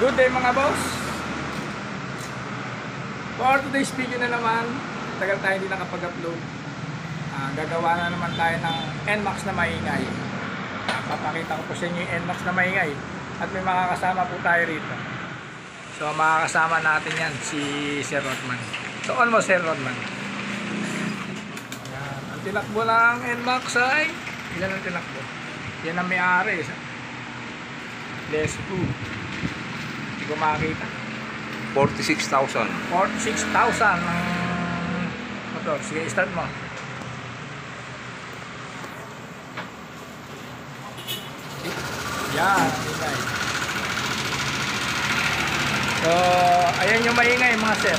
Good day mga boss. For today's video na naman, tagal tayo hindi nakapag-upload. Gagawa na naman tayo ng NMAX na maingay. Papakita ko po sa inyo yung NMAX na maingay. At may makakasama po tayo rito. So makakasama natin yan, si Sir Rodman. So on mo Sir Rodman. Ayan. Ang tinakbo ng NMAX ay ilan ang tinakbo? Yan ang may-ari. Let's go. Hindi ko makakita. 46,000. 46,000 ang motor. Sige, start mo. Yan, maingay. So, ayan yung maingay mga sir.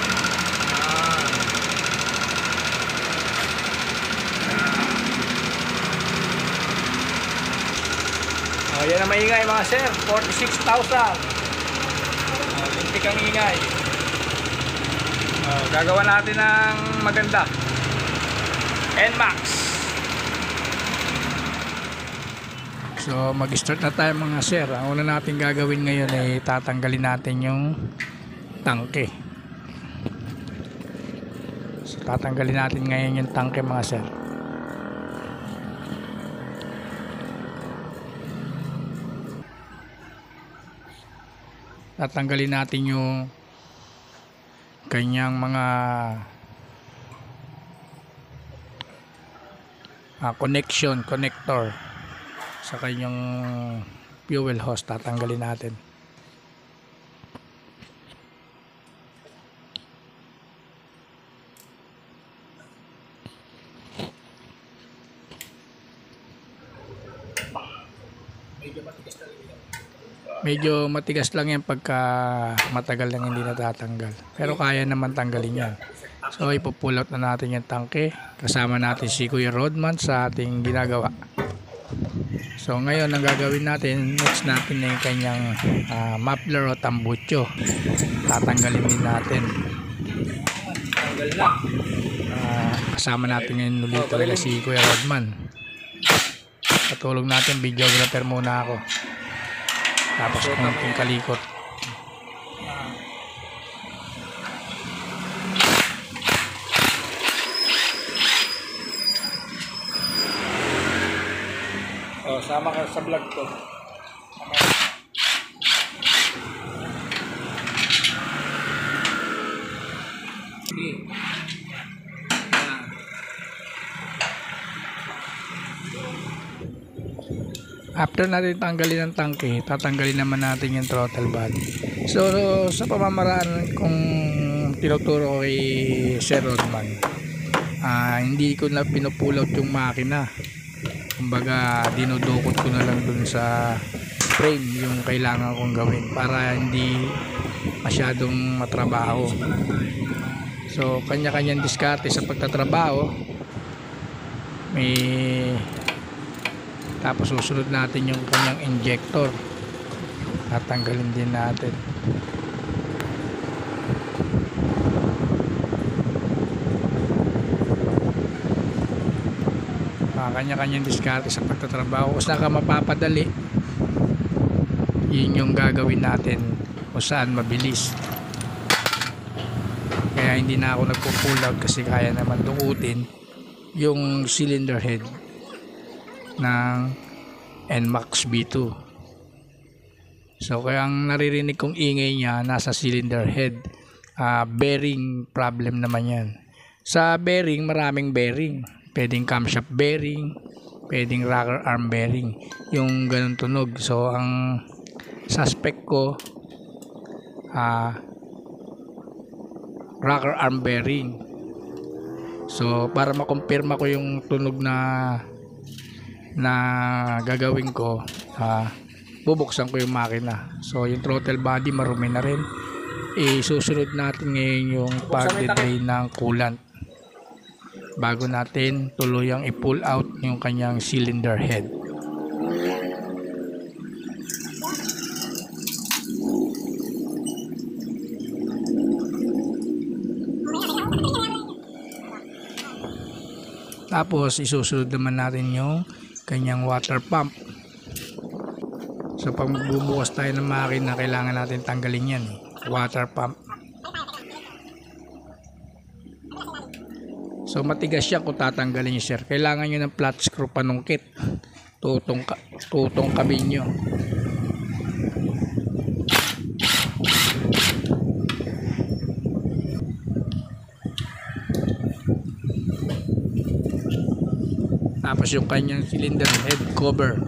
Ayan ang maingay mga sir. 46,000. Lintik ang ingay. Gagawa natin ng maganda. NMAX. So mag-start na tayo mga sir. Ang una natin gagawin ngayon ay tatanggalin natin yung tangke. So tatanggalin natin ngayon yung tangke mga sir. Tatanggalin natin yung kanyang mga connector sa kanyang fuel hose. Tatanggalin natin. Medyo matigas lang yan pagka matagal lang hindi natatanggal. Pero kaya naman tanggalin yan. So ipupull out na natin yung tangke. Kasama natin si Kuya Rodman sa ating ginagawa. So ngayon ang gagawin natin, next natin na yung kanyang muffler o tambucho. Tatanggalin din natin. Kasama natin ngayon ulit talaga si Kuya Rodman. Patulog natin, videographer muna ako. Tapos konting kalikot. Sama ka sa vlog ko. Sige. After natin tanggalin ang tangke, tatanggalin naman natin yung throttle body. So sa pamamaraan kung tinuturo ko kay Sir Rodman, hindi ko na pinupull out yung makina. Kumbaga dinudukot ko na lang dun sa frame yung kailangan kong gawin para hindi masyadong matrabaho. So kanya-kanyang diskarte sa pagtatrabaho. Tapos susunod natin yung kanyang injector. Tatanggalin din natin. Kanya-kanyang diskarte sa pagtatrabaho. Kung saan ka mapapadali, yun yung gagawin natin. Kung saan mabilis. Kaya hindi na ako nagpo-pull out kasi kaya naman dukutin yung cylinder head ng NMAX B2. So kaya ang naririnig kong ingay niya nasa cylinder head. Bearing problem naman yan. Sa bearing, maraming bearing. Pwedeng camshaft bearing, pwedeng rocker arm bearing, yung ganun tunog. So ang suspect ko rocker arm bearing. So para makumpirma ko yung tunog na gagawin ko, bubuksan ko yung makina. So yung throttle body marumi na rin. Susunod natin ngayon yung pag-drain ng coolant bago natin tuluyang i-pull out yung kanyang cylinder head. Tapos isusunod naman natin yung kanyang water pump. So pag magbubukas tayo ng makina, kailangan natin tanggalin yan, water pump. So matigas siya kung tatanggalin niyo, sir. Kailangan niyo ng flat screw panungkit. Tutong kabinyo. Tapos yung kanyang cylinder head cover.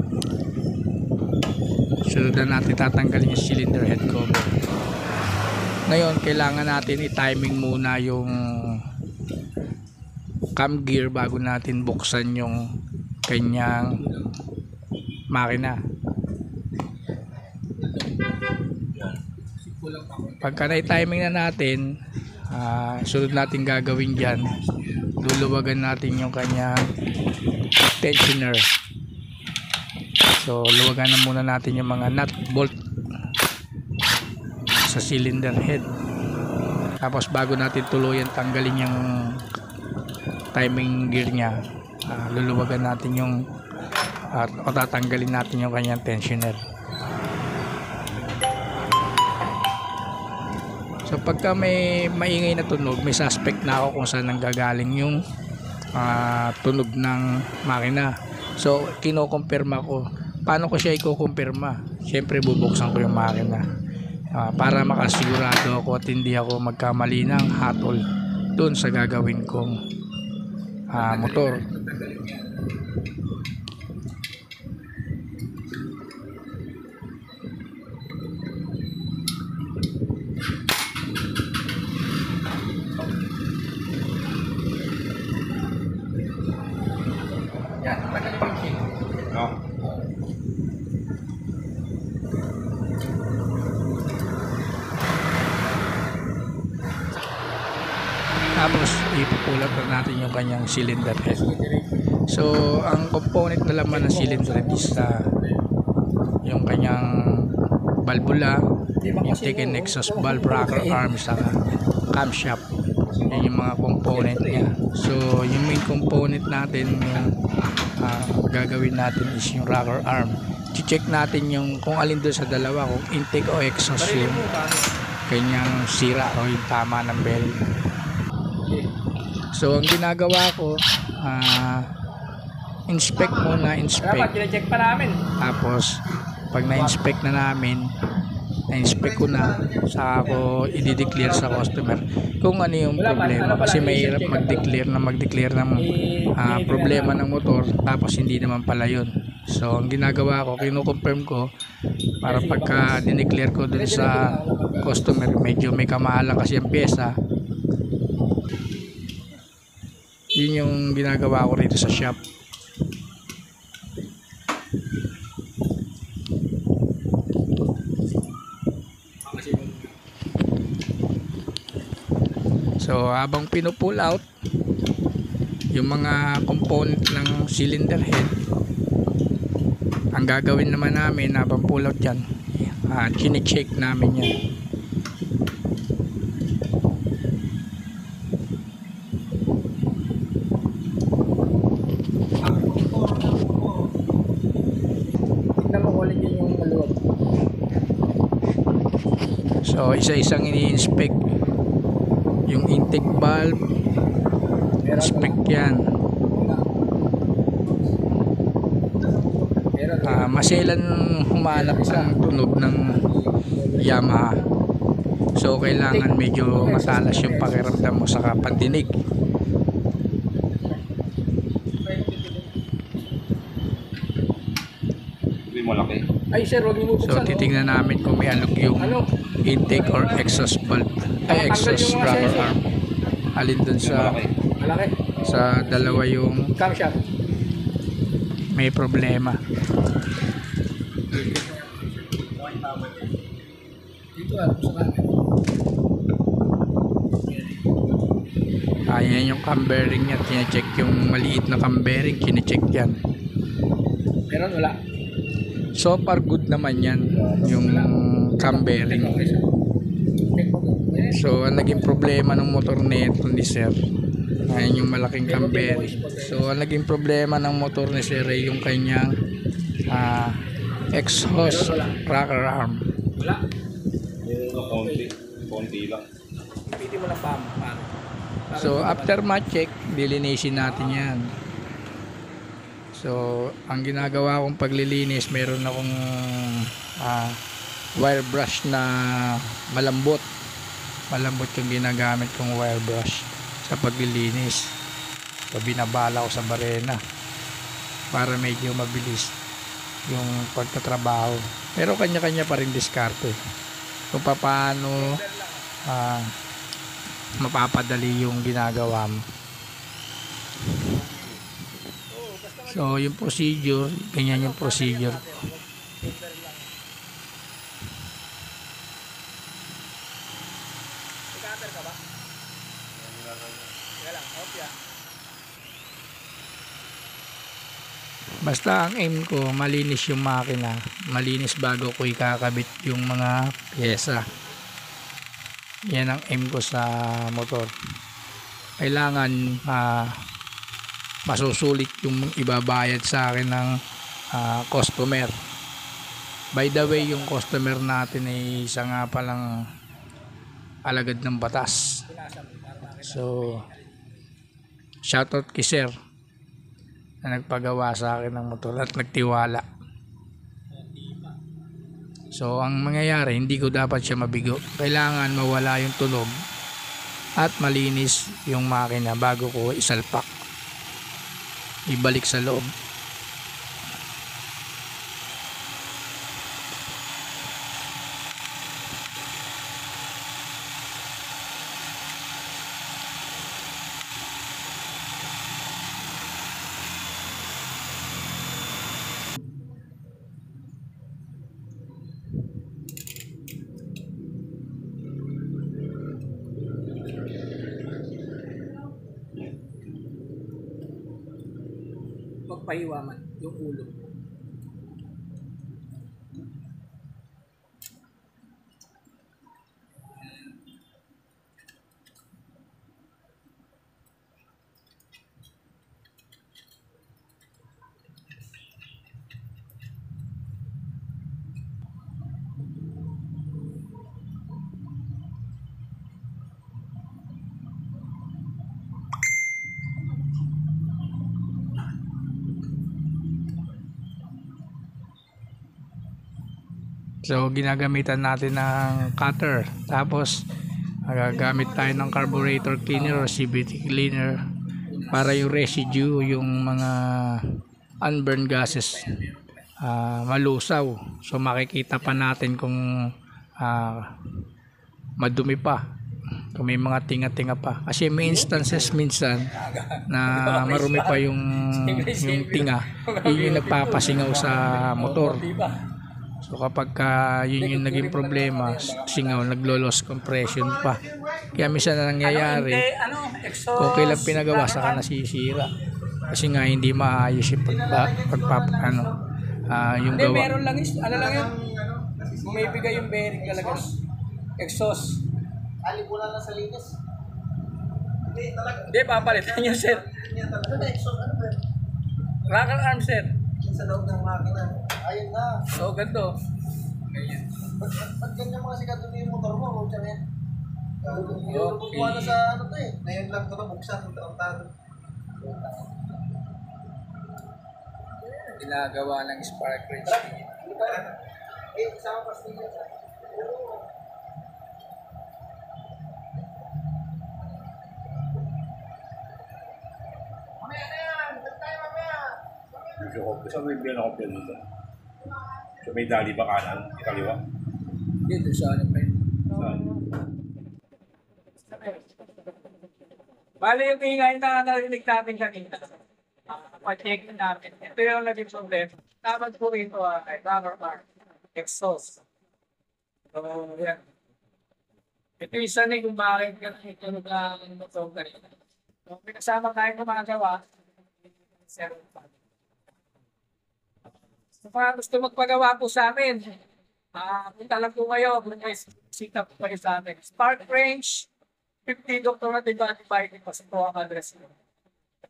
Sunod na natin tatanggalin yung cylinder head cover. Ngayon, kailangan natin i-timing muna yung cam gear bago natin buksan yung kanyang makina. Pagka na-timing na natin, sunod natin gagawin dyan, luluwagan natin yung kanyang tensioner. So luwagan na muna natin yung mga nut bolt sa cylinder head. Tapos bago natin tuluyan tanggalin yung timing gear nya, luluwagan natin yung o tatanggalin natin yung kanyang tensioner. So pagka may maingay na tunog, may suspect na ako kung saan nanggagaling yung tunog ng makina. So kinokompirma ko. Paano ko siya ikukumpirma? Siyempre bubuksan ko yung makina para makasigurado ako at hindi ako magkamali ng hatol dun sa gagawin kong motor. No. Tapos ipupulot na natin yung kanyang cylinder head. So ang component na laman ng cylinder head is yung kanyang valvula, intake and exhaust valve, rocker arm, saka camshaft. Yan yung mga component niya. So yung main component natin yung gagawin natin is yung rocker arm. I-check natin yung kung alin doon sa dalawa, kung intake o exhaust yung kanyang sira o yung tama ng bearing. So ang ginagawa ko, inspect muna, inspect. Check pa namin. Tapos pag na-inspect na namin, na-inspect ko na, saka ako i-declare sa customer kung ano yung problema, kasi mahirap mag-declare ng problema ng motor tapos hindi naman pala yun. So ang ginagawa ko, kino-confirm ko para pagka dineclare ko dun sa customer, medyo may kamahalan kasi ang pyesa. Yun yung ginagawa ko rito sa shop. So habang pinupull out yung mga component ng cylinder head, ang gagawin naman namin habang pull out yan, chine-check namin yan. Tignan mo ulit yung maluwag. So isa-isang ini-inspect yung intake valve, inspect yan. Maselan humanap ng tunog ng Yamaha. So kailangan medyo matalas yung pakiramdam mo sa pandinig. Hindi malaki. Ay sir, huwag niyo So bubuksan. titingnan namin kung may alog yung intake or exhaust valve, ay exhaust rocker arm. Alin dun sa Malaki. dalawa yung Camshaft. may problema. Dito buksan natin. Ayan yung cam bearing niya, tine-check yung maliit na cam bearing, kine-check yan. Meron, wala. So far good naman yan, yung cam bearing. So ang naging problema ng motor nito ni sir, ayan yung malaking cam bearing. So ang naging problema ng motor ni sir ay yung kanyang exhaust rocker arm. Wala. Konti. Konti lang. Pili mo lang pa. So after ma-check, dilinisin natin yan. So ang ginagawa kong paglilinis, meron akong wire brush na malambot yung ginagamit kong wire brush sa paglilinis. So binabala ko sa barena para medyo mabilis yung pagtatrabaho, pero kanya-kanya pa rin diskarte kung paano mapapadali yung ginagawa mo. So yung procedure, ganyan yung procedure. Basta ang aim ko, malinis yung makina, malinis bago ko ikakabit yung mga pyesa. Yan ang aim ko sa motor. Kailangan masusulit yung ibabayad sa akin ng customer. By the way, yung customer natin ay isa nga palang alagad ng batas. So shoutout kay sir na nagpagawa sa akin ng motor at nagtiwala. So ang mangyayari, hindi ko dapat siya mabigo. Kailangan mawala yung tunog at malinis yung makina bago ko isalpak, ibalik sa loob. Pagpahiwaman yung ulo. So ginagamitan natin ng cutter, tapos gagamit tayo ng carburetor cleaner o CVT cleaner para yung residue, yung mga unburned gases malusaw. So makikita pa natin kung madumi pa, kung may mga tinga-tinga pa, kasi may instances minsan na marumi pa yung tinga. Yun yung nagpapasingaw sa motor. So kapag yun yung naging problema, singaw, naglo-loss compression pa. Kaya minsan na nangyayari, okay lang pinagawa, saka nasisira. Kasi nga hindi maayos yung yung Hindi, gawa. meron lang ano lang yun. May bigay yung bearing talaga. Exhaust. Alipunan lang sa linis. Hindi, talaga. Hindi, papalitan yun, sir. Yan talaga. Ano exhaust? Ano ba? Rocker arm, sir. Yan sa loob ng makina. Ayun na. So, ganito. Ganyan. Ba't ganyan mga sikat doon yung motor mo? Huwag siya yan. Okay. Lulubutuan na sa ano to eh. Ngayon lang ito na buksan. Tarantado. Ginagawa ng spark wrench. Eh, isang pastilya. Mamaya na yan. Ba't tayo mamaya? Gusto ko. Gusto may biyan ako dito. So may dali ba kanan? Kaliwa? Dito sa ano pa yun. Saan? Bale yung ingay na narinig natin kanina. Pa-check namin. Ito yung naging problem. Dapat po ito ay rocker arm. Exhaust. So, yan. Ito yung isa na kung bakit ito ng motor kanina. So, pinasama tayo gumagawa. Zero pa. So, para gusto magpagawa po sa amin, punta lang po kayo. Sit up po kayo sa amin. Spark Range, 50 Dr. Divide pa sa po ang address nyo.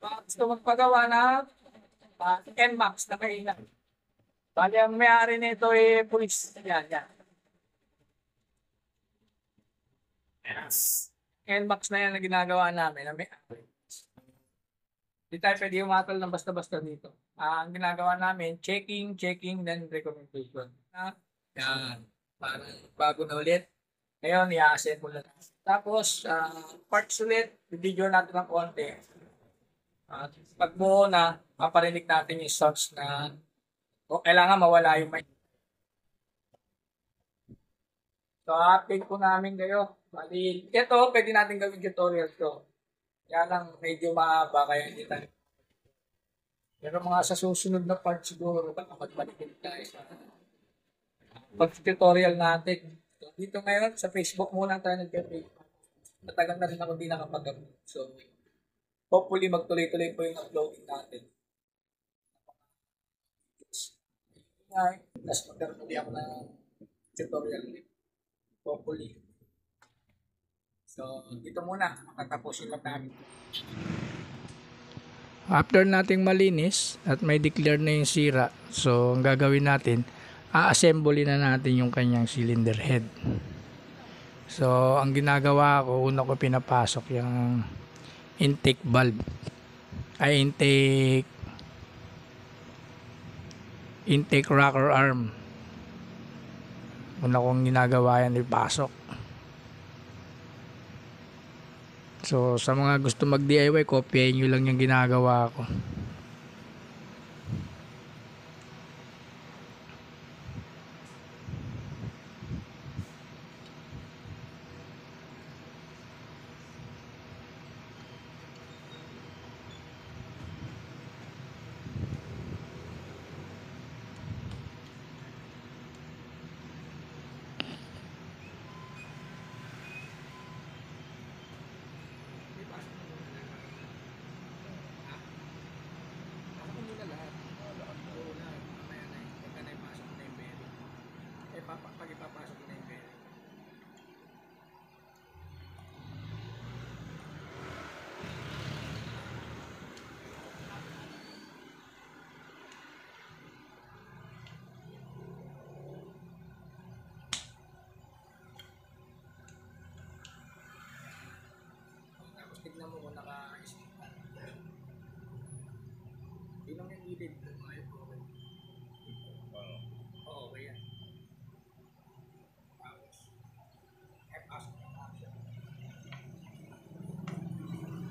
Gusto magpagawa na NMAX na kailan. Bali, ang may-ari nito eh, police. Yan, yan. Yes. Nmax na yan na ginagawa namin. Hindi tayo pwede umatol ng basta-basta dito. Ang ginagawa namin, checking, then recommendation. Yan. Parang bago na ulit. Ngayon, i-assemble na. Tapos, parts ulit, video natin ng konti. At pag buo na, paparinig natin yung sounds na kailangan mawala yung mic. So, update po namin kayo. Bali, ito, pwede natin gawin tutorial to. Kaya lang, medyo mahaba kaya hindi tayo. Pero mga sa susunod na part siguro, baka magbalikin tayo sa pag-tutorial natin. So, dito ngayon, sa Facebook muna tayo nag-Facebook. Matagal na rin ako hindi nakapag-upload. So, hopefully magtuloy-tuloy po yung uploading natin. Tapos magkaroon ulit ako ng tutorial ulit. Hopefully. So, dito muna. Makatapusin lang namin. After nating malinis at may declare na yung sira, so ang gagawin natin, a-assemble na natin yung kanyang cylinder head. So, ang ginagawa ko, una ko pinapasok yung intake valve. Ay, intake rocker arm. Una kong ginagawa yan, ipasok. So, sa mga gusto mag-DIY, kopyahin nyo lang yung ginagawa ko. Pag ipapasok na yung bearing. Tapos tignan mo kung naka-stick na. Yun ang yung gilid. Oo, okay yan.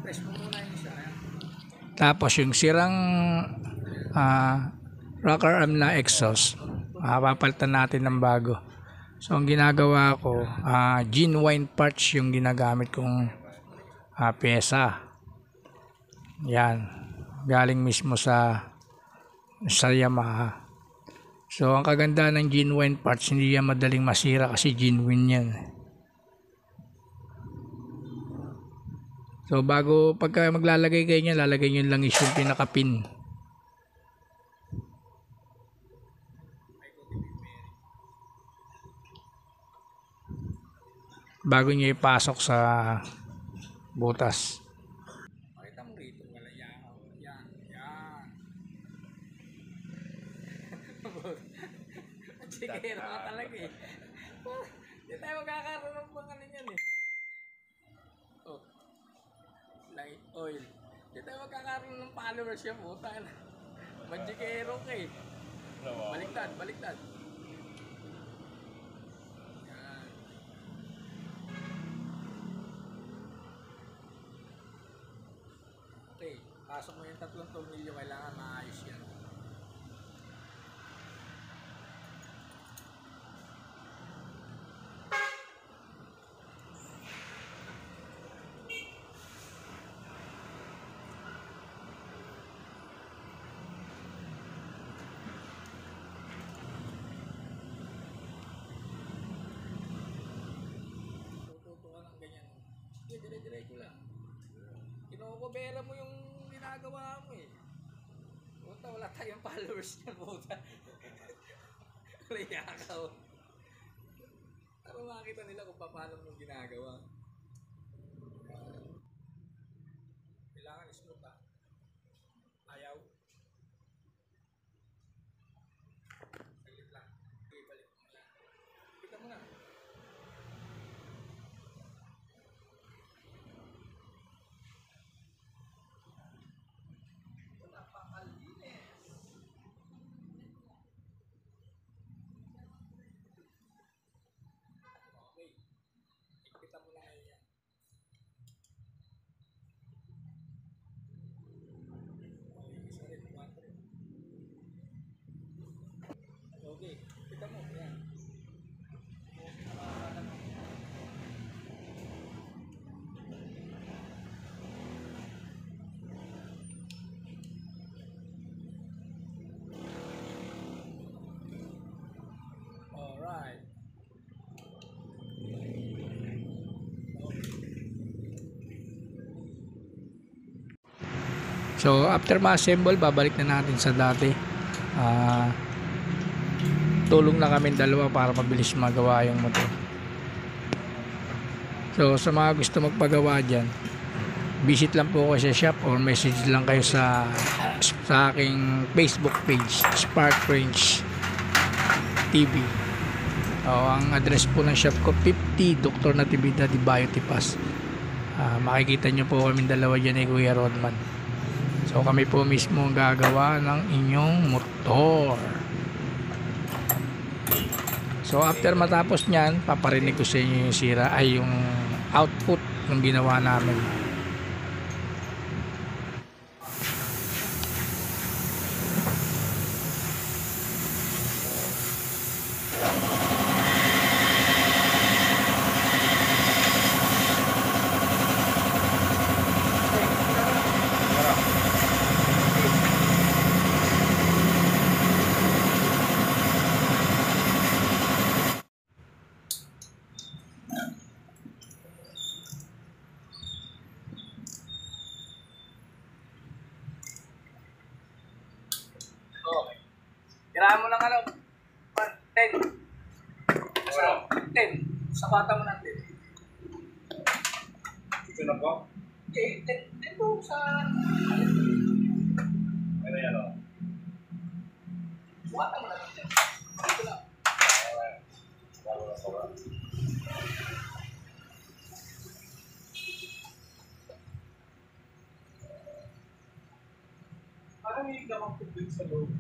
Press mo muna yung isa. Tapos yung sirang rocker arm na exhaust, papalitan natin ng bago. So ang ginagawa ko, genuine parts yung ginagamit kong pyesa. Yan, galing mismo sa Yamaha. So ang kaganda ng genuine parts, hindi yan madaling masira kasi genuine yan. So bago pagka maglalagay kayo niya, lalagay niyo lang is yung pinaka-pin. Bago niyo ipasok sa butas. Pakita mo rito, wala yan. Yan, yan. Chikero ka talaga eh. Hindi tayo magkakaroon ng pangalan yan eh. Oh. Light oil. Hindi tayo magkakaroon ng followers yan, puta na. Magchikero ka eh. Baliktad, baliktad. Yan. Okay, pasok mo yung 3 tornilyo, kailangan maayos yan. Tututukan ng ganyan. Sige, dire-diretso lang. Kinokobera mo yung ginagawa mo eh. Puta, wala tayong followers yan, puta. Wala yakaw. Para makakita nila kung paano mo ginagawa. Kailangan smooth ha. Ayaw. So after ma-assemble, babalik na natin sa dati. Tulong na kami dalawa para mabilis magawa yung motor. So sa mga gusto magpagawa dyan, visit lang po ako sa shop or message lang kayo sa aking Facebook page, Spark Range TV. Ang address po ng shop ko 50 Dr. Natividad de Bayo Tipas. Makikita nyo po kami dalawa dyan ni Kuya Rodman. So kami po mismo ang gagawa ng inyong motor. So after matapos nyan, paparinig ko sa inyo yung sira ay yung output ng ginawa namin. Okay. Tirahan mo ng ano? 10. Ano? 10. Sabata mo ng 10. Ito na po? Okay, 10 po sa... Ano yan o? Sabata mo ng 10. Dito lang. Lalo na sobra. Parang hindi ka makapagod sa loob.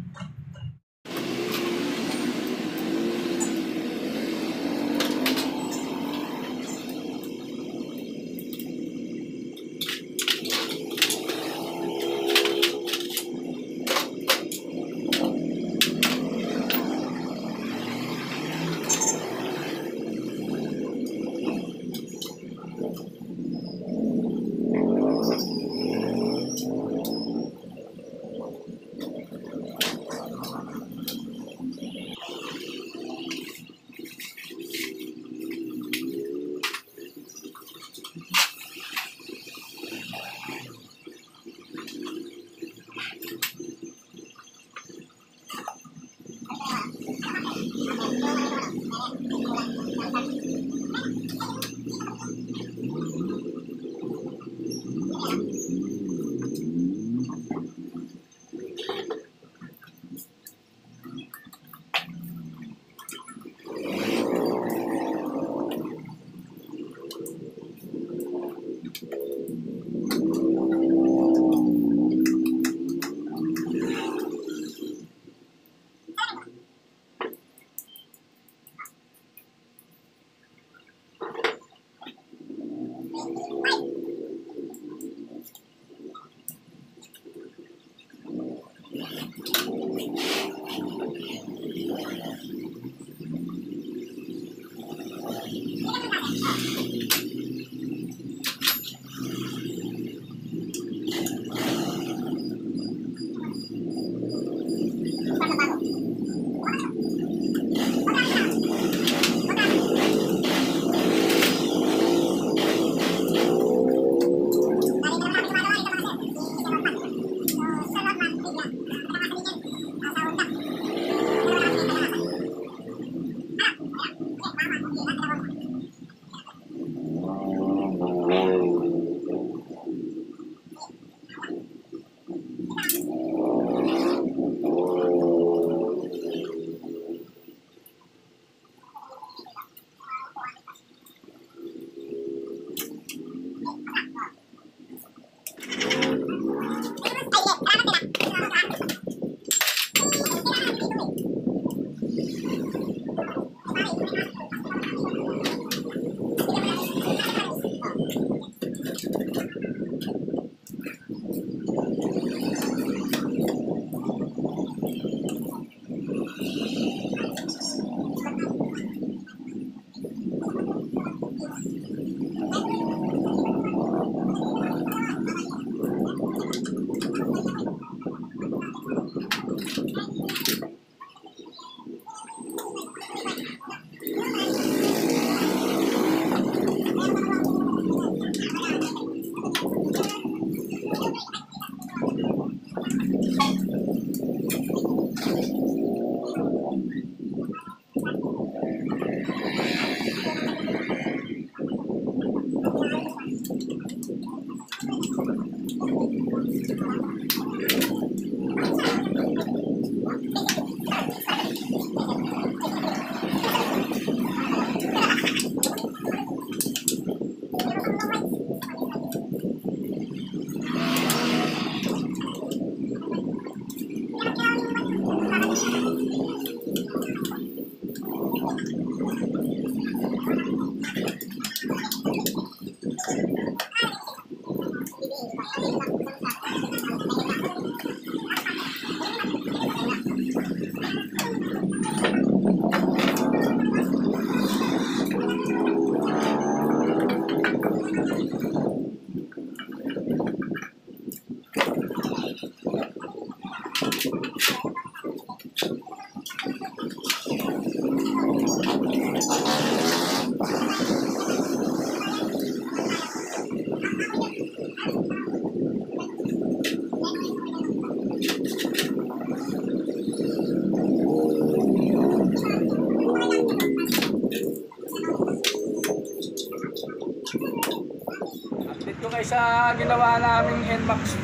kay sa ginawa naming NMAX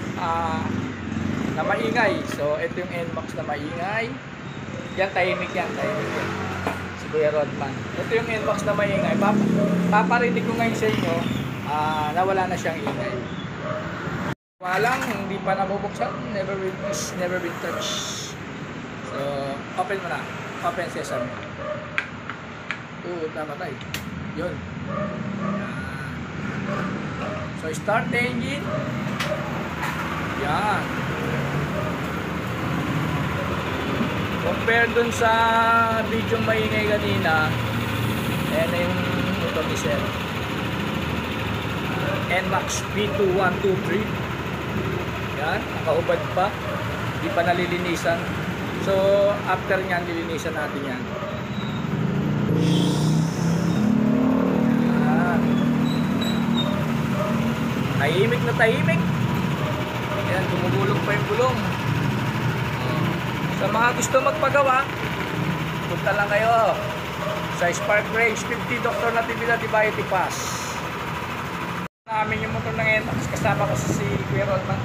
na maingay. So ito yung NMAX na maingay. Yan, tahimik yan. Si Kuya Rodman. Ito yung NMAX na maingay. Paparinig ko ngayon sa inyo na wala na siyang ingay. Walang, hindi pa nabubuksan. Never been touched. So, open mo na. Open sesame. Namatay. Yun. So, start the engine. Yan. Compare dun sa video maingay kanina, ayan na yung motor ni Sir. NMAX B2123. Yan, nakaubad pa. Hindi pa nalilinisan. So, after nyan, lilinisan natin yan. Yan. Tahimik na tahimik. Yan, gumugulong pa yung gulong. Sa mga gusto magpagawa, punta lang kayo sa Spark Range 50 Dr. Natividad Ibayati Pass. Namin yung motor ng NMAX, kasama ko si Kuya Rodman.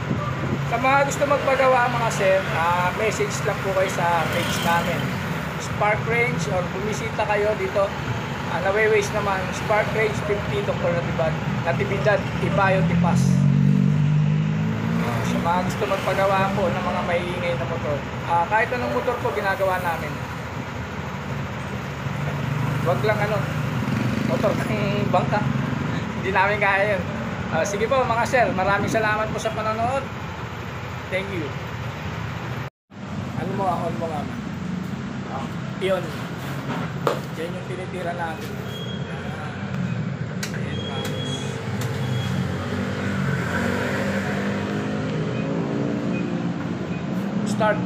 Sa mga gusto magpagawa mga sir, message lang po kayo sa page namin, Spark Range, or bumisita kayo dito. Nawe-waste naman, Spark Range 50 Dr. Natividad Ibayati Pass. Sa mga gusto magpagawa po ng mga maiingay na motor, kahit anong motor po ginagawa namin. Wag lang motor ng bangka. Hindi namin kaya yun. Sige po mga sir, maraming salamat po sa panonood. Thank you. On mo nga. Yun. Yan yung tinitira natin. Start.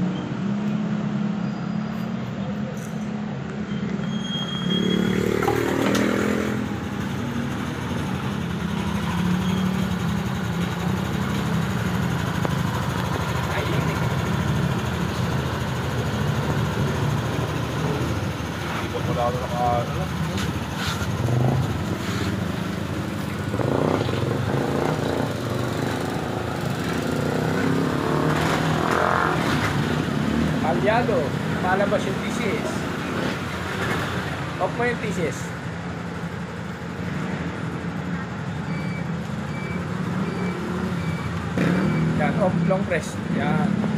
Wala ako naka... Palyado, palabas yung thesis. Off mo yung thesis. Yan, off long press. Yan.